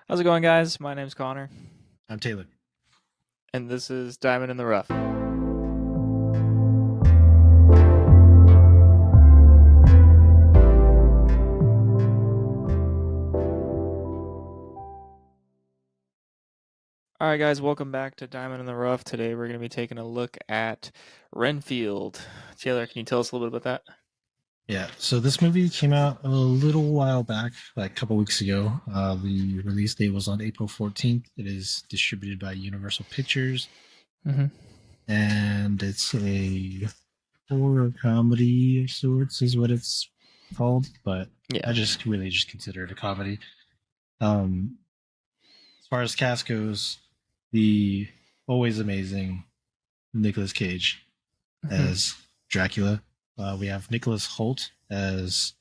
How's it going, guys? My name's Connor, I'm Taylor. and this is Diamond in the Rough. All right, guys, welcome back to Diamond in the Rough. Today we're going to be taking a look at Renfield. Taylor, can you tell us a little bit about that? Yeah, so this movie came out a little while back, like a couple weeks ago. The release date was on April 14th. It is distributed by Universal Pictures, Mm-hmm. and it's a horror comedy of sorts, is what it's called. But Yeah. I just really just consider it a comedy. Um, as far as cast goes, the always amazing Nicolas Cage Mm-hmm. as Dracula. We have Nicholas Holt as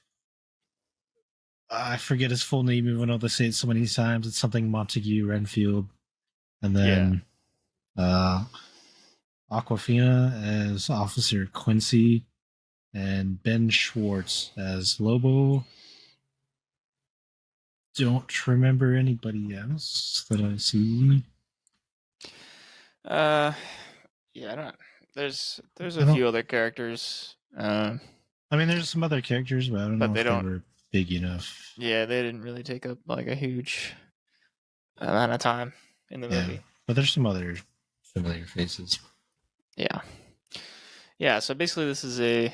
I forget his full name, even though they say it so many times. It's something Montague Renfield, and Yeah. then uh, Aquafina as Officer Quincy, and Ben Schwartz as Lobo. Don't remember anybody else that I see. Uh, yeah. I don't. There's I a don't. few other characters, I mean, there's some other characters, but I don't but know they if they don't. were big enough. Yeah, they didn't really take up like a huge amount of time in the Yeah, movie. but there's some other familiar faces. Yeah. Yeah. So basically, this is a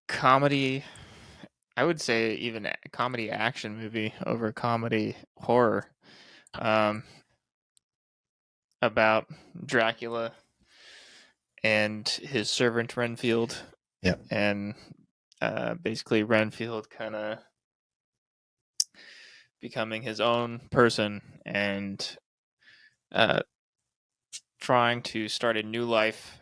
comedy. I would say even a comedy action movie over comedy horror, um, about Dracula and his servant Renfield, Yeah, and basically Renfield kind of becoming his own person and uh, trying to start a new life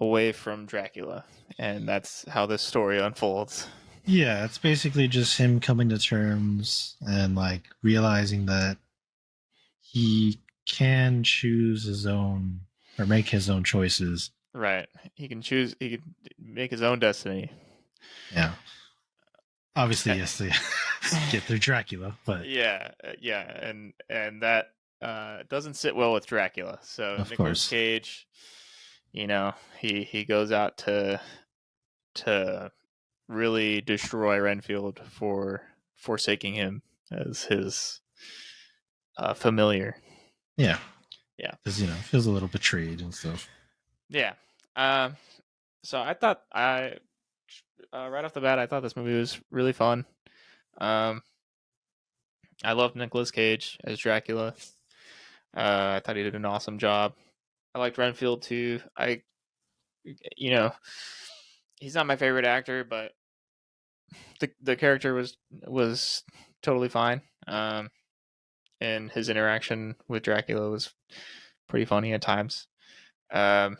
away from Dracula, and that's how this story unfolds. yeah. It's basically just him coming to terms and like realizing that he can choose his own or make his own choices. Right. He can choose. He can make his own destiny. Yeah. Obviously, Uh, yes, to get through Dracula, but Yeah, yeah, and that doesn't sit well with Dracula. So of Nicolas course. Cage, he goes out to really destroy Renfield for forsaking him as his familiar. Yeah. Yeah, Because, feels a little betrayed and stuff. yeah. Um, so I thought I right off the bat I thought this movie was really fun. Um, I loved Nicolas Cage as Dracula. I thought he did an awesome job. I liked Renfield too. You know, he's not my favorite actor, but the character was totally fine. And his interaction with Dracula was pretty funny at times. Um,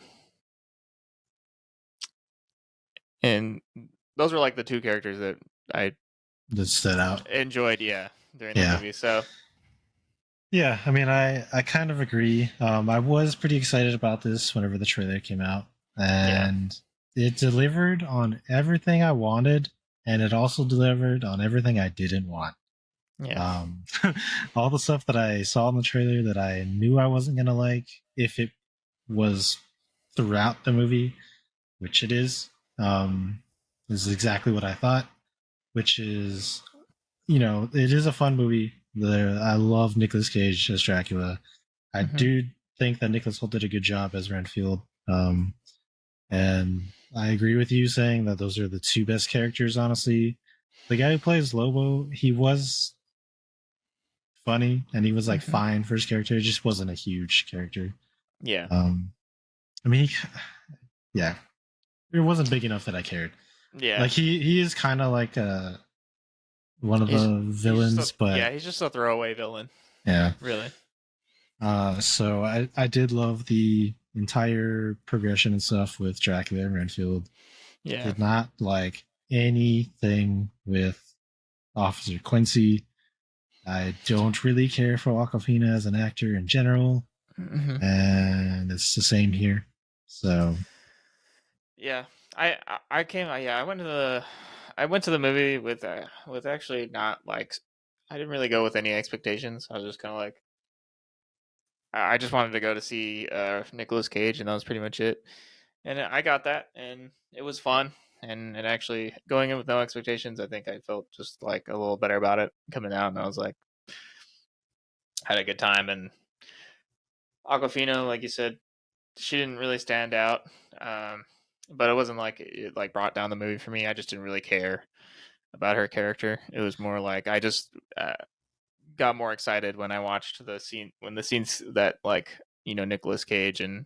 and those were like the two characters that I That stood out. enjoyed, yeah, during the Yeah. movie. So Yeah. I mean, I kind of agree. I was pretty excited about this whenever the trailer came out, yeah, and it delivered on everything I wanted, and it also delivered on everything I didn't want. yeah, Um, all the stuff that I saw in the trailer that I knew I wasn't gonna like, if it was throughout the movie, which it is exactly what I thought. Which is, it is a fun movie. I love Nicolas Cage as Dracula. I hmm, do think that Nicholas Hoult did a good job as Renfield. And I agree with you saying that those are the two best characters. Honestly, the guy who plays Lobo, he was funny and he was like hmm, fine for his character. It just wasn't a huge character. yeah, Um, I mean, yeah, it wasn't big enough that I cared. yeah. Like he is kind of like one of He's the he's just villains, but he's just a throwaway villain, yeah. really. So I did love the entire progression and stuff with Dracula and Renfield. Yeah. Did not like anything with Officer Quincy. I don't really care for Aquafina as an actor in general, Hmm. and it's the same here. So Yeah, I came. Yeah, I went to the movie with actually not like I didn't really go with any expectations. I was just kind of like, I just wanted to go to see Nicolas Cage, and that was pretty much it. And I got that, and it was fun. And actually, going in with no expectations, I think I felt just like a little better about it coming out, and I was like, had a good time. And Aquafina, like you said, she didn't really stand out, um, but it wasn't like it like brought down the movie for me. I just didn't really care about her character. It was more like I just got more excited when I watched the scenes that like Nicolas Cage and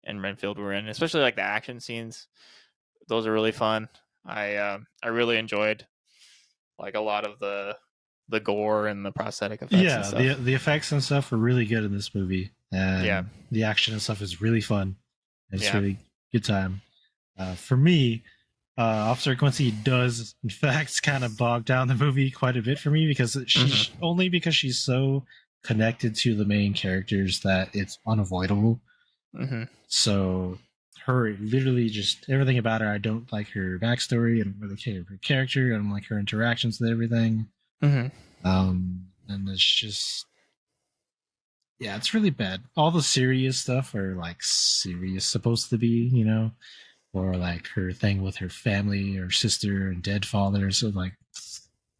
Renfield were in, especially like the action scenes. Those are really fun. I really enjoyed like a lot of the gore and the prosthetic effects and Yeah, stuff. the effects and stuff are really good in this movie, Yeah, and the action and stuff is really fun. It's yeah, really good time. For me, Officer Quincy does, in fact, kind of bog down the movie quite a bit for me because she's hmm only because she's so connected to the main characters that it's unavoidable. hmm So her literally just everything about her, I don't like her backstory. I don't really care for her character. I don't like her interactions with everything. hmm And it's just yeah, it's really bad. All the serious stuff are like serious supposed to be, or like her thing with her family, her sister and dead father. So like,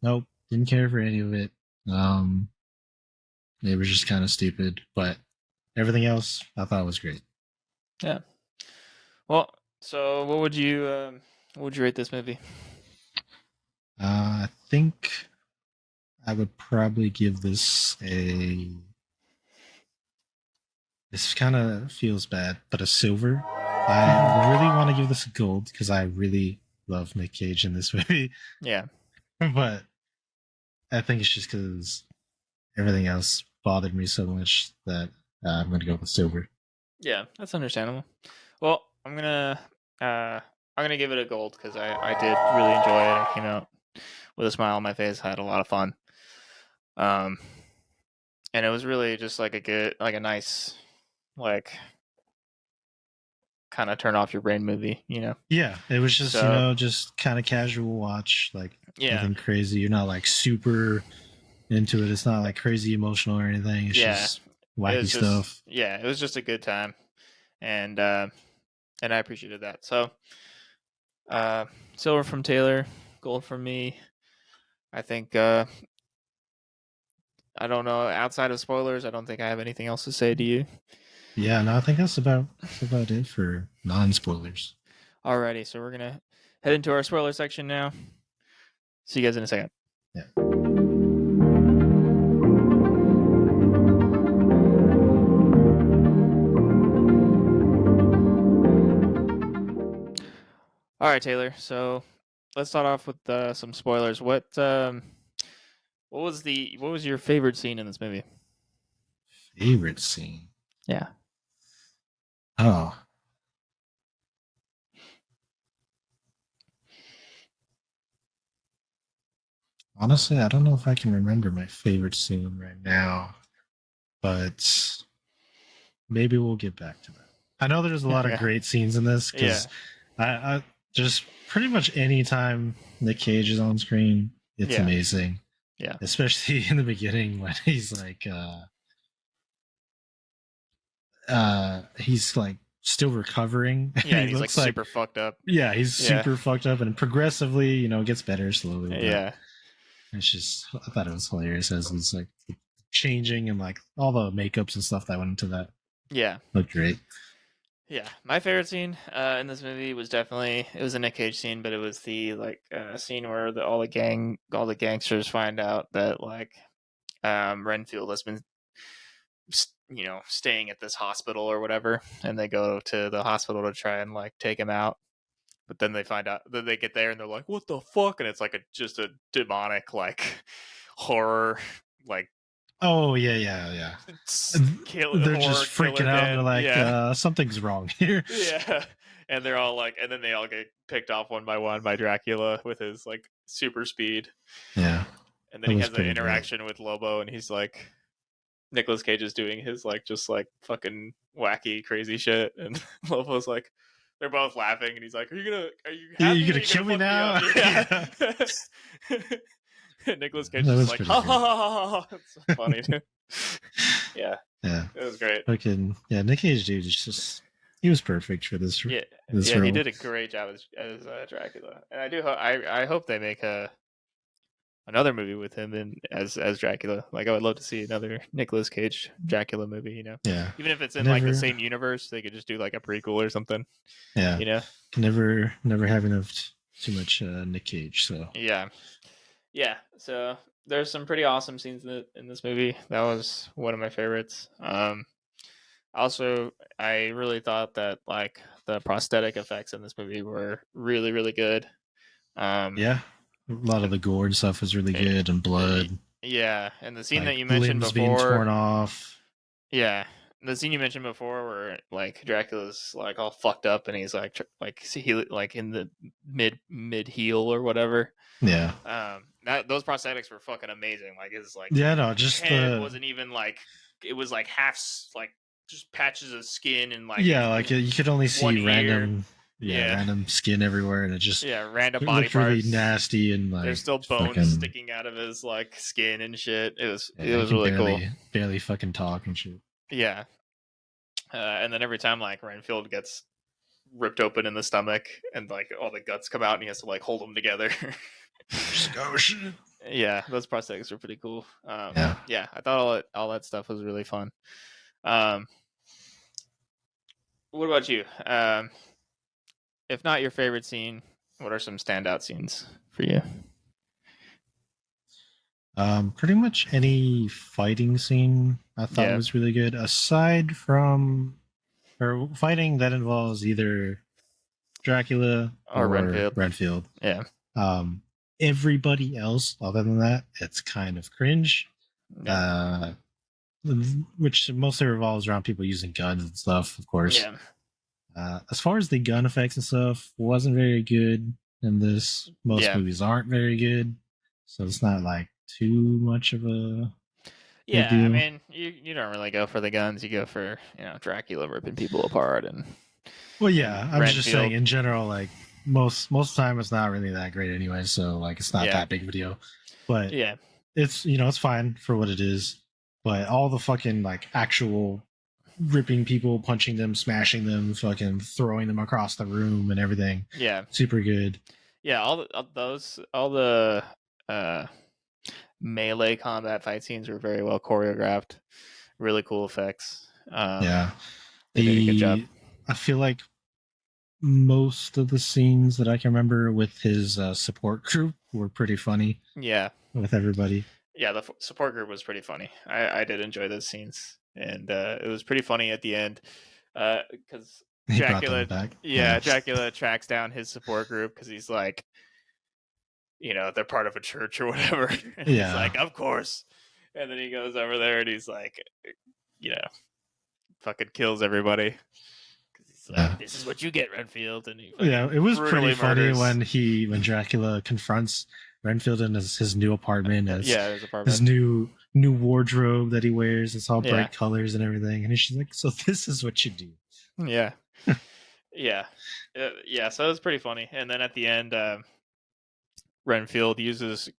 nope, didn't care for any of it. Um, it was just kind of stupid, but everything else I thought was great. yeah. Well, so what would you rate this movie? I think I would probably give this a. This kind of feels bad, but a silver. I really want to give this a gold because I really love Nick Cage in this movie, Yeah, but I think it's just because everything else bothered me so much that I'm going to go with silver. yeah, that's understandable. Well, I'm gonna give it a gold because I did really enjoy it. I came out with a smile on my face. I had a lot of fun. Um, and it was really just like a nice, like kind of turn off your brain movie, you know? Yeah, it was just So just kind of casual watch, like yeah, nothing crazy. You're not like super into it. It's not like crazy emotional or anything. It's yeah, just wacky stuff. it was just a good time, and I appreciated that. So, uh, silver from Taylor, gold from me. I think I don't know. Outside of spoilers, I don't think I have anything else to say to you. Yeah, no, I think that's about it for non spoilers. Alrighty, so we're gonna head into our spoiler section now. See you guys in a second. Yeah. All right, Taylor. So let's start off with some spoilers. What was your favorite scene in this movie? Favorite scene. Yeah. Oh, honestly, I don't know if I can remember my favorite scene right now, but maybe we'll get back to that. I know there's a lot of Okay. great scenes in this Yeah. because I just pretty much any time Nick Cage is on screen, it's Yeah. amazing. Yeah. Especially in the beginning when he's like still recovering and Yeah, he and he's like looks like super fucked up. yeah, he's Yeah. super fucked up and progressively, gets better slowly, but Yeah. it's just I thought it was hilarious as he's like changing and like all the makeups and stuff that went into that Yeah. looked great. Yeah. My favorite scene in this movie was definitely it was a Nick Cage scene, but it was the scene where all the gangsters find out that like Renfield has been staying at this hospital or whatever, and they go to the hospital to try and like take him out. But then they find out that they get there and they're like, "What the fuck?" And it's like just a demonic like horror like Oh yeah, yeah, yeah. They're just horror freaking killer out. They're den. like, Yeah, something's wrong here. yeah. And they're all like, and then they all get picked off one by Dracula with his like super speed. Yeah, And then that he was has an pretty great. interaction with Lobo, and he's like, Nicolas Cage is doing his like just like fucking wacky crazy shit, and Lobo's like, they're both laughing, and he's like, are you You happy? Or gonna are you gonna kill me fuck me now? up?" Yeah. Yeah. Nicholas Cage That is was like, pretty ha good. ha ha ha ha. It's so funny, dude. Yeah, Yeah, it was great. fucking yeah. Nick Cage, dude, is just he was perfect for Yeah, this yeah, he role. did a great job as Dracula, and I hope they make another movie with him in as Dracula. Like I would love to see another Nicolas Cage Dracula movie. Yeah, Even if it's in like the never. same universe, they could just do like a prequel or something. Yeah, You know? never have enough too much Nick Cage. So Yeah, yeah. So there's some pretty awesome scenes in this movie. That was one of my favorites. Also, I really thought that like the prosthetic effects in this movie were really really good. Um, yeah, a lot of the gore and stuff was really it, good, and blood, yeah, and the scene that like you mentioned limbs being torn before, off. yeah, the scene you mentioned before where like Dracula's like all fucked up and he's like he like in the mid heel or whatever. Yeah, That those prosthetics were fucking amazing. Like his like yeah, no, just head the wasn't even like it was like like just patches of skin and like yeah, like you could only one see ear. random, yeah, Yeah, random skin everywhere, and it just yeah, random it body looked really parts. nasty and There's like still bones fucking. sticking out of his like skin and shit. It Yeah, he was can really cool. barely fucking talk and shit. Yeah, and then every time like Renfield gets ripped open in the stomach and like all the guts come out and he has to like hold them together. Just like, oh shit. Yeah, those prosthetics were pretty cool. Yeah. Yeah, I thought all that stuff was really fun. Um, what about you? If not your favorite scene, what are some standout scenes for you? Pretty much any fighting scene I thought Yeah, was really good, aside from or fighting that involves either Dracula or or Renfield. Renfield. Yeah, Um, Everybody else, other than that, it's kind of cringe. yeah, Uh, which mostly revolves around people using guns and stuff, of course. yeah, As far as the gun effects and stuff, wasn't very good in this. Most yeah, movies aren't very good, so it's not like too much of a big yeah. I deal. mean, you don't really go for the guns. You go for Dracula ripping people apart Well, and yeah, I'm just saying Renfield. in general, like most of the time it's not really that great anyway, so like it's not Yeah, that big of a deal. But yeah, it's it's fine for what it is. But all the fucking like actual ripping people, punching them, smashing them, fucking throwing them across the room and everything, yeah, super good. yeah. All the uh, melee combat fight scenes were very well choreographed. Really cool effects. Yeah. They did a good job. The I feel like most of the scenes that I can remember with his support group were pretty funny Yeah, with everybody. yeah. The support group was pretty funny. I did enjoy those scenes, and it was pretty funny at the end because He brought them Dracula, back. yeah, Yeah. Dracula tracks down his support group because he's like, they're part of a church or whatever. And he's Yeah. like, of course. And then he goes over there and he's like, you know, fucking kills everybody. Because he's Yeah. like, this is what you get, Renfield. And he Yeah, fucking it was pretty brutally funny murders. when Dracula confronts Renfield in his new apartment, Yeah, his his apartment. new wardrobe that he wears. It's all Yeah. bright colors and everything, and he's like, "So this is what you do." Yeah. Yeah. Yeah, so it was pretty funny. And then at the end, Renfield uses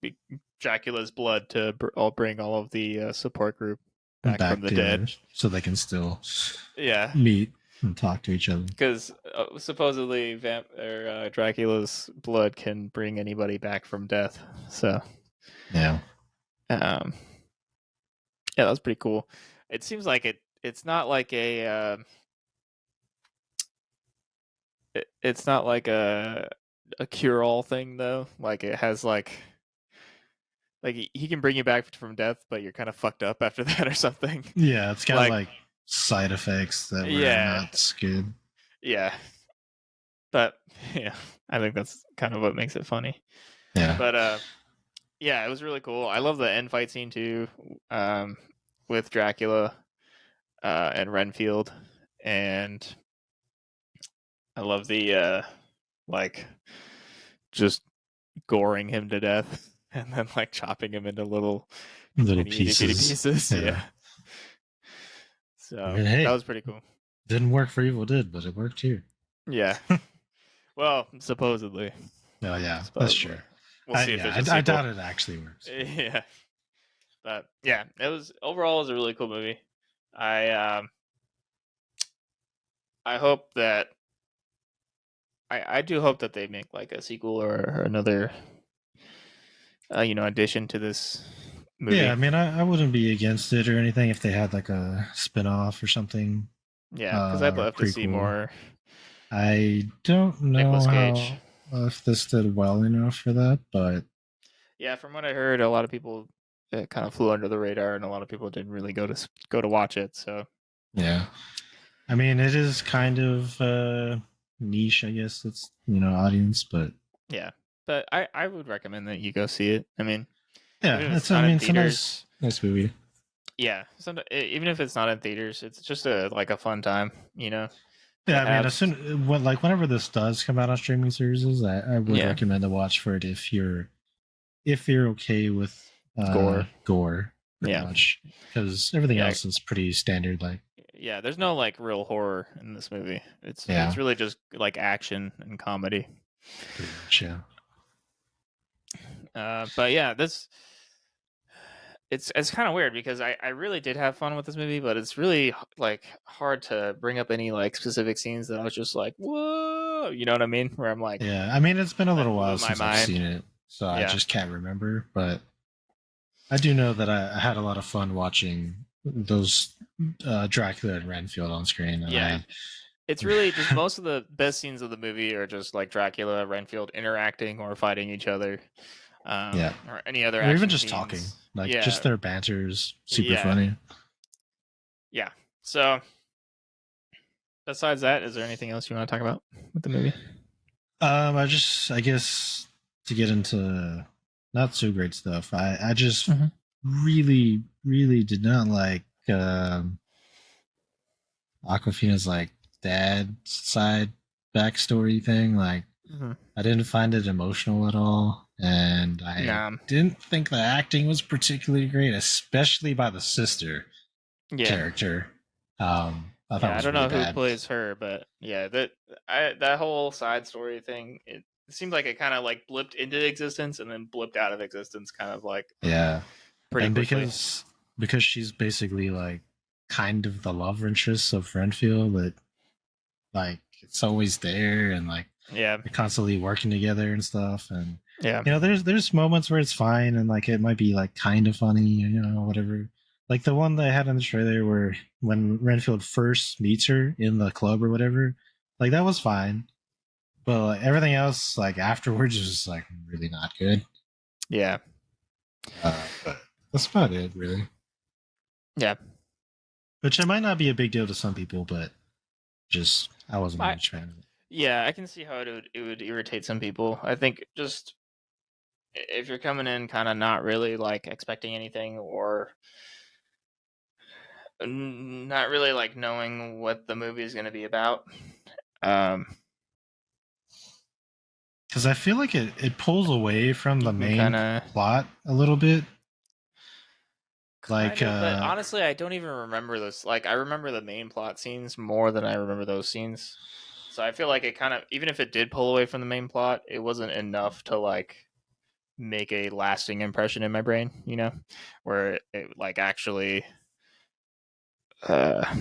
Dracula's blood to bring all of the support group back from Back the together, dead. so they can still Yeah. meet and talk to each other. Because supposedly Dracula's blood can bring anybody back from death. So, Yeah, um, yeah, that was pretty cool. It seems like it's not like it's not like a cure all thing though. Like it has like he can bring you back from death, but you're kind of fucked up after that or something. yeah, it's got Like like side effects that were yeah, not good. yeah, but yeah, I think that's kind of what makes it funny. Yeah, But yeah, it was really cool. I love the end fight scene too, with Dracula and Renfield, and I love the like just goring him to death and then like chopping him into little little teeny itty bitty pieces. pieces. Yeah, Yeah, I so mean, that hey, was pretty cool. didn't work for Evil Dead, but it worked here. Yeah, well, supposedly, Oh yeah, that's supposedly. true. we'll see if Yeah, there's a I sequel. doubt it actually works. Yeah, but yeah, overall it was a really cool movie. I I hope that I do hope that they make like a sequel or another addition to this Yeah, movie. I mean, I wouldn't be against it or anything if they had like a spin-off or something, Yeah, because I'd or love to see prequel. more I don't know Nicolas Cage. how if this did well enough for that, but Yeah, from what I heard, a lot of people it kind of flew under the radar, and a lot of people didn't really go to watch it. So yeah. I mean, it is kind of niche, I guess. It's audience, but yeah, but I would recommend that you go see it. I mean, yeah, even if it's it's I not in mean, it's a nice theaters, nice movie. yeah, even if it's not in theaters, it's just a fun time, to Yeah, I mean, have. as soon whenever this does come out on streaming services, I would Yeah, recommend to watch for it if you're okay with gore. gore, pretty Yeah, much, because everything yeah, else is pretty standard. Like, yeah. There's no like real horror in this movie. It's yeah, really just like action and comedy. pretty much, yeah. But yeah, this it's kind of weird because I really did have fun with this movie, but it's really like hard to bring up any like specific scenes that I was just like, whoa, you know what I mean? Where I'm like, Yeah, I mean, it's been a that little blew while my since I've seen mind. it, so I Yeah, just can't remember. But I do know that I had a lot of fun watching those Dracula and Renfield on screen, and yeah. I It's really just most of the best scenes of the movie are just like Dracula, Renfield interacting or fighting each other, yeah, or any other or even action just talking, scenes. like Yeah, just their banter is super yeah, funny. yeah. So besides that, is there anything else you want to talk about with the movie? I guess to get into not so great stuff, I just Mm-hmm. really did not like Aquafina's like dad side backstory thing. Like, Mm-hmm. I didn't find it emotional at all, and I Nah. didn't think the acting was particularly great, especially by the sister Yeah. character. I thought it Yeah, I was don't really know who bad. plays her, but yeah, that whole side story thing, it seemed like it kind of like blipped into existence and then blipped out of existence, kind of like Yeah, pretty and quickly. because she's basically like kind of the love interest of Renfield, that like it's always there, and like Yeah, they're constantly working together and stuff. And yeah, there's moments where it's fine, and like it might be like kind of funny, whatever. Like the one that I had in the trailer where when Renfield first meets her in the club or whatever, like that was fine. But like, everything else, like afterwards, was just like really not good. yeah, But that's about it, really. yeah. Which it might not be a big deal to some people, but just I wasn't a I huge fan of it. yeah, I can see how it would irritate some people. I think just if you're coming in kind of not really like expecting anything or not really like knowing what the movie is going to be about. Um, Because I feel like it pulls away from you the can main kind of plot a little bit. Like, but honestly, I don't even remember those. Like, I remember the main plot scenes more than I remember those scenes. So I feel like it kind of, even if it did pull away from the main plot, it wasn't enough to like make a lasting impression in my brain. Where it like actually, uh,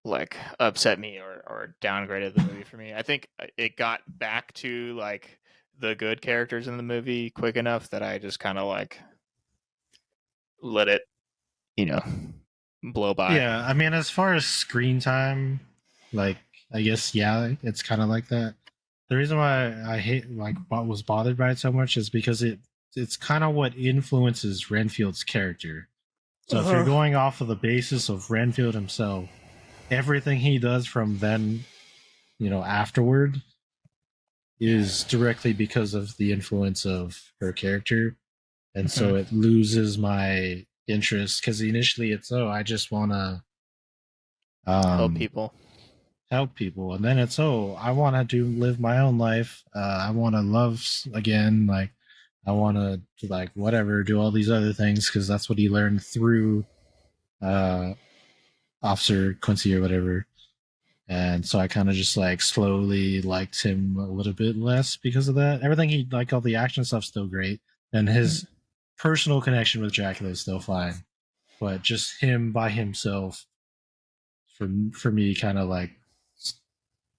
like upset me or downgraded the movie for me. I think it got back to like the good characters in the movie quick enough that I just kind of like let it, you know, blow by. yeah, I mean, as far as screen time, like, I guess, yeah, it's kind of like that. The reason why I hate, like, was bothered by it so much is because it's kind of what influences Renfield's character. So if you're Uh-huh. going off of the basis of Renfield himself, everything he does from then, afterward is directly because of the influence of her character. And so Mhm. it loses my interest because initially it's, oh, I just want to Help um, people. help people, and then it's, oh, I want to live my own life. I want to love again, like I want to like whatever do all these other things because that's what he learned through uh, Officer Quincy or whatever. and so I kind of just like slowly liked him a little bit less because of that. Everything he like, all the action stuff's still great, and his personal connection with Dracula is still fine, but just him by himself for me kind of like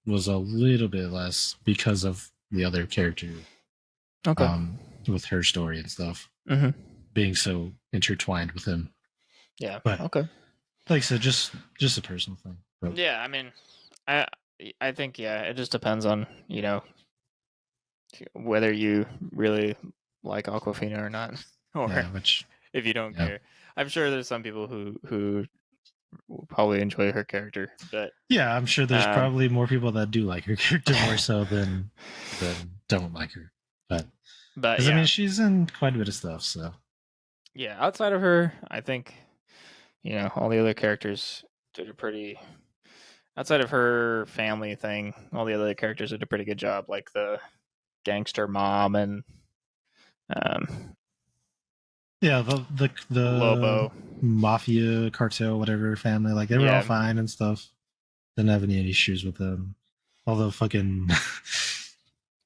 was a little bit less because of the other character, Okay. with her story and stuff Mm-hmm. being so intertwined with him. Yeah. But Okay. like I said, just a personal thing. But Yeah. I mean, I I think it just depends on whether you really like Aquafina or not, or yeah, which if you don't yeah, care. I'm sure there's some people who will probably enjoy her character, but yeah, I'm sure there's um, probably more people that do like her character more so than don't like her. But but because I mean, yeah, she's in quite a bit of stuff, so yeah. Outside of her, I think all the other characters did a pretty. Outside of her family thing, all the other characters did a pretty good job, like the gangster mom and um, yeah, the Lobo. mafia cartel, whatever family, like they were all Yeah, fine and stuff. Didn't have any issues with them. All the fucking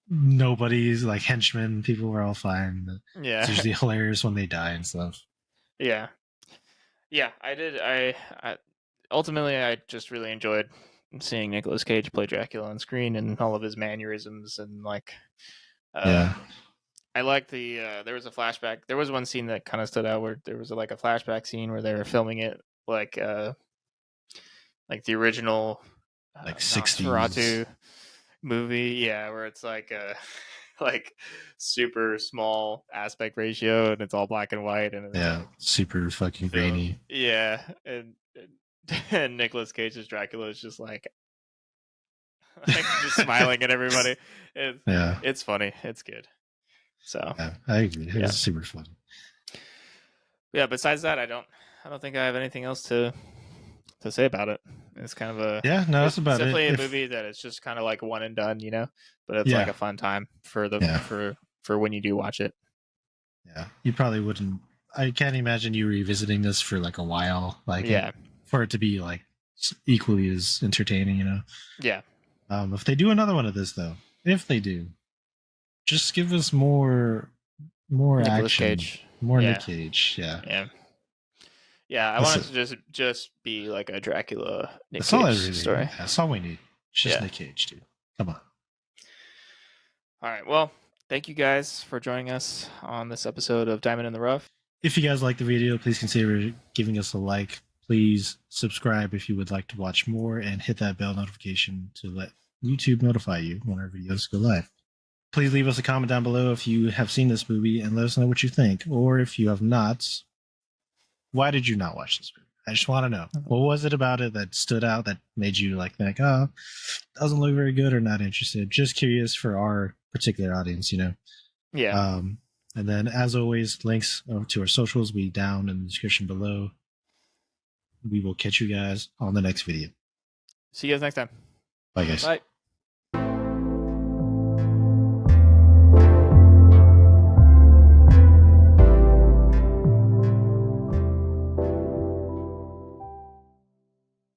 nobody's like henchmen, people were all fine. It's yeah, usually hilarious when they die and stuff. yeah, yeah. I did. I ultimately I just really enjoyed seeing Nicolas Cage play Dracula on screen and all of his mannerisms and like Yeah, um I liked the there was a flashback. There was one scene that kind of stood out where there was like a flashback scene where they were filming it like the original like 60s. Nosferatu movie, yeah, where it's like like super small aspect ratio and it's all black and white and it's Yeah, like super fucking film, grainy. yeah, and Nicolas Cage's Dracula is just like like just smiling at everybody. It's Yeah, it's funny, it's good. So yeah, I agree. It yeah, was super funny. yeah. Besides that, I don't think I have anything else to say about it. It's kind of Yeah, no, that's it's about it. definitely a If movie that it's just kind of like one and done, but it's like yeah, a fun time for the yeah, for when you do watch it. yeah, you probably wouldn't. I can't imagine you revisiting this for like a while, like Yeah, for it to be like equally as entertaining. yeah. If they do another one of this, though, if they do, just give us more Nicolas action, Cage. more Nick Yeah, Cage. Yeah, yeah, yeah. I that's want it. it to just be like a Dracula Nick That's all I Cage really. story. That's all we need. It's just Yeah. Nick Cage, dude. Come on. All right. Well, thank you guys for joining us on this episode of Diamond in the Rough. If you guys like the video, please consider giving us a like. Please subscribe if you would like to watch more, and hit that bell notification to let YouTube notify you when our videos go live. Please leave us a comment down below if you have seen this movie and let us know what you think. Or if you have not, why did you not watch this movie? I just want to know. What was it about it that stood out that made you like think, oh, doesn't look very good or not interested? Just curious for our particular audience. Yeah. And then, as always, links to our socials will be down in the description below. We will catch you guys on the next video. See you guys next time. Bye, guys. Bye.